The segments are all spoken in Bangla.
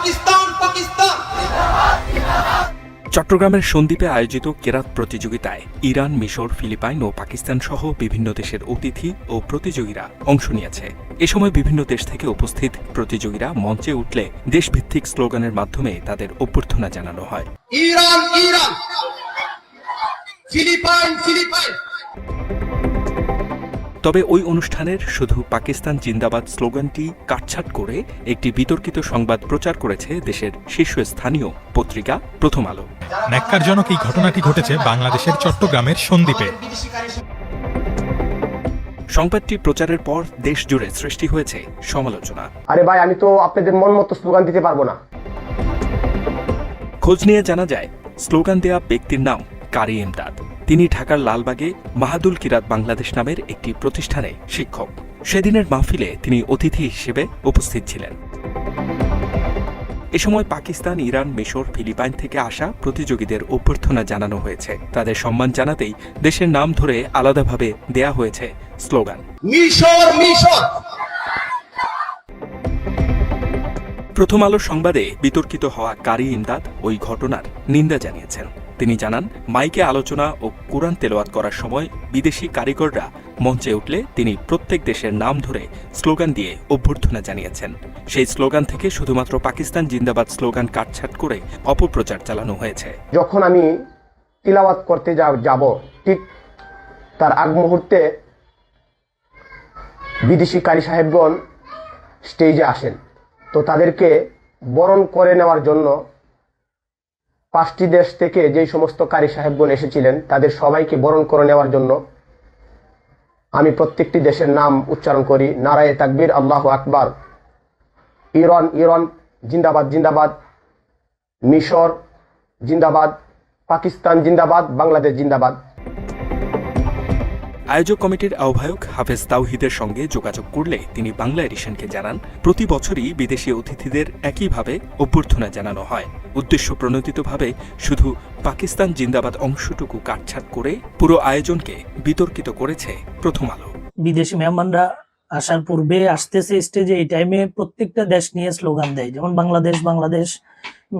পাকিস্তান পাকিস্তান। চট্টগ্রামের সন্দ্বীপে আয়োজিত কেরাত প্রতিযোগিতায় ইরান, মিশর, ফিলিপাইন ও পাকিস্তান সহ বিভিন্ন দেশের অতিথি ও প্রতিযোগীরা অংশ নিয়েছে। এ সময় বিভিন্ন দেশ থেকে উপস্থিত প্রতিযোগীরা মঞ্চে উঠলে দেশভিত্তিক স্লোগানের মাধ্যমে তাদের অভ্যর্থনা জানানো হয়। Iran Iran, Philippines Philippines. তবে ওই অনুষ্ঠানের শুধু পাকিস্তান জিন্দাবাদ স্লোগানটি কাটছাঁট করে একটি বিতর্কিত সংবাদ প্রচার করেছে দেশের শীর্ষস্থানীয় পত্রিকা প্রথম আলো। ন্যাক্কারজনক এই ঘটনাটি ঘটেছে বাংলাদেশের চট্টগ্রামের সন্দ্বীপে। সংবাদটি প্রচারের পর দেশ জুড়ে সৃষ্টি হয়েছে সমালোচনা। আরে ভাই, আমি তো আপনাদের মন মতো স্লোগান দিতে পারবো না। খোঁজ নিয়ে জানা যায়, স্লোগান দেয়া ব্যক্তির নাম কারি ইমদাদ। তিনি ঢাকার লালবাগে মাহাদুল কিরাত বাংলাদেশ নামের একটি প্রতিষ্ঠানে শিক্ষক। সেদিনের মাহফিলে তিনি অতিথি হিসেবে উপস্থিত ছিলেন। এ সময় পাকিস্তান, ইরান, মিশর, ফিলিপাইন থেকে আসা প্রতিযোগীদের অভ্যর্থনা জানানো হয়েছে। তাদের সম্মান জানাতেই দেশের নাম ধরে আলাদাভাবে দেয়া হয়েছে স্লোগান। মিশর মিশর। প্রথম আলো সংবাদে বিতর্কিত হওয়া কারি ইমদাদ ওই ঘটনার নিন্দা জানিয়েছেন। তিনি জানান, মাইকে আলোচনা ও কোরআন তেলাওয়াত করার সময় বিদেশি কারিগররা মঞ্চে উঠলে তিনি প্রত্যেক দেশের নাম ধরে স্লোগান দিয়ে অভ্যর্থনা জানিয়েছেন। সেই স্লোগান থেকে শুধুমাত্র পাকিস্তান জিন্দাবাদ স্লোগান কাটছাঁট করে অপপ্রচার চালানো হয়েছে। যখন আমি তিলাওয়াত করতে যাব, ঠিক তার আগ মুহূর্তে বিদেশি কারি সাহেবগণ স্টেজে আসেন। তো তাদেরকে বরণ করে নেওয়ার জন্য 5টি দেশ থেকে যেই সমস্ত কারি সাহেবগণ এসেছিলেন, তাদের সবাইকে বরণ করে নেওয়ার জন্য আমি প্রত্যেকটি দেশের নাম উচ্চারণ করি। নারায়ে তাকবীর, আল্লাহু আকবার। ইরান ইরান জিন্দাবাদ জিন্দাবাদ, মিশর জিন্দাবাদ, পাকিস্তান জিন্দাবাদ, বাংলাদেশ জিন্দাবাদ। আয়োজক কমিটির আহ্বায়ক হাফেজ তাওহিদের সঙ্গে যোগাযোগ করলে তিনি বাংলা এডিশনকে জানান, প্রতি বছরই বিদেশি অতিথিদের একইভাবে অভ্যর্থনা জানানো হয়। উদ্দেশ্য প্রণোদিতভাবে শুধু পাকিস্তান জিন্দাবাদ অংশটুকু কাটছাঁট করে পুরো আয়োজনকে বিতর্কিত করেছে প্রথম আলো। বিদেশি মেহমানরা আসার পূর্বে আসতেছে স্টেজে, এই টাইমে প্রত্যেকটা দেশ নিয়ে স্লোগান দেয়, যেমন বাংলাদেশ বাংলাদেশ,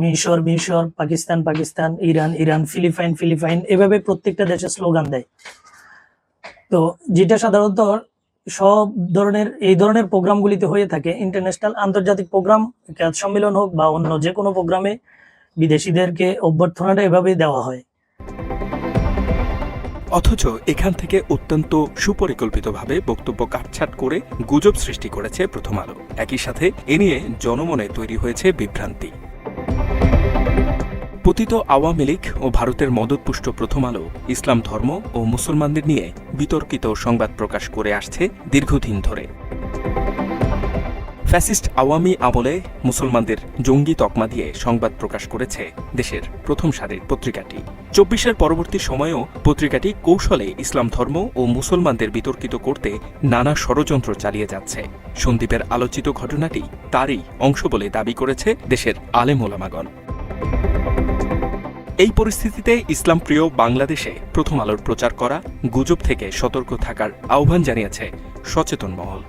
মিশর মিশর, Pakistan Pakistan, Iran Iran, Philippines Philippines, এভাবে প্রত্যেকটা দেশে স্লোগান দেয়। তো যেটা সাধারণত সব ধরনের এই ধরনের প্রোগ্রামগুলিতে হয়ে থাকে, ইন্টারন্যাশনাল আন্তর্জাতিক প্রোগ্রাম, ক্যাত সম্মেলন হোক বা অন্য যে কোনো প্রোগ্রামে বিদেশিদেরকে অভ্যর্থনাটা এভাবেই দেওয়া হয়। অথচ এখান থেকে অত্যন্ত সুপরিকল্পিতভাবে বক্তব্য কাটছাঁট করে গুজব সৃষ্টি করেছে প্রথম আলো। একই সাথে এ নিয়ে জনমনে তৈরি হয়েছে বিভ্রান্তি। পতিত আওয়ামী লীগ ও ভারতের মদতপুষ্ট প্রথম আলো ইসলাম ধর্ম ও মুসলমানদের নিয়ে বিতর্কিত সংবাদ প্রকাশ করে আসছে দীর্ঘদিন ধরে। ফ্যাসিস্ট আওয়ামী আমলে মুসলমানদের জঙ্গি তকমা দিয়ে সংবাদ প্রকাশ করেছে দেশের প্রথম সারির পত্রিকাটি। 24-এর পরবর্তী সময়েও পত্রিকাটি কৌশলে ইসলাম ধর্ম ও মুসলমানদের বিতর্কিত করতে নানা ষড়যন্ত্র চালিয়ে যাচ্ছে। সন্দ্বীপের আলোচিত ঘটনাটি তারই অংশ বলে দাবি করেছে দেশের আলেম ওলামাগণ। এই পরিস্থিতিতে ইসলাম প্রিয় বাংলাদেশে প্রথম আলোর প্রচার করা গুজব থেকে সতর্ক থাকার আহ্বান জানিয়েছে সচেতন মহল।